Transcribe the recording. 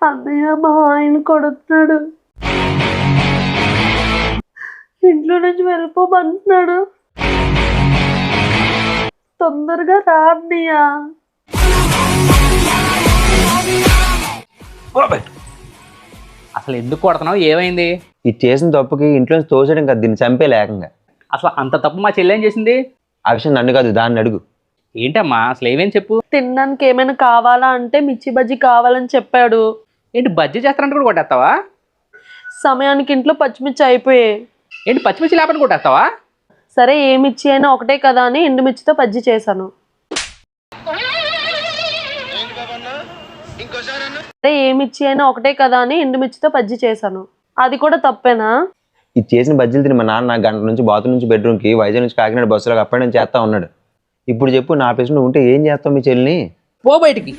అన్నయ్య మా ఆయన కొడుతున్నాడు, ఇంట్లో నుంచి వెళ్ళిపోమంటున్నాడు, తొందరగా రా అన్నయ్య. అసలు ఎందుకు కొడుతున్నావు? ఏమైంది? ఇది చేసిన తప్పుకి ఇంట్లో నుంచి తోసేయడం కదా, దీన్ని చంపే లేకంగా. అసలు అంత తప్పు మా చెల్లి ఏం చేసింది? ఆ విషయం నన్ను కాదు, దాన్ని అడుగు. ఏంటమ్మా అసలు ఏమేం చెప్పు. తినడానికి ఏమైనా కావాలా అంటే మిర్చి బజ్జీ కావాలని చెప్పాడు. ఏంటి బజ్జీ చేస్తానంటే కూడా కొట్టేస్తావా? సమయానికి ఇంట్లో పచ్చిమిర్చి అయిపోయాయి. ఏంటి పచ్చిమిర్చి లేపని కొట్టేస్తావా? సరే ఏ మిర్చి అయినా ఒకటే కదా అని ఎండుమిర్చితో బజ్జీ చేశాను. సరే ఏ మిర్చి అయినా ఒకటే కదా అని ఎండుమిర్చితో బజ్జీ చేశాను, అది కూడా తప్పేనా? ఇది చేసిన బజ్జీలు తిని మా నాన్న గంట నుంచి బాత్రూమ్ నుంచి బెడ్రూమ్కి వైజాగ్ నుంచి కాకినాడ బస్సులో అప్పటి నుంచి చేస్తా ఉన్నాడు. ఇప్పుడు చెప్పు, నా ప్లేస్ నువ్వు ఉంటే ఏం చేస్తావు మీ చెల్లిని? పో బయటికి.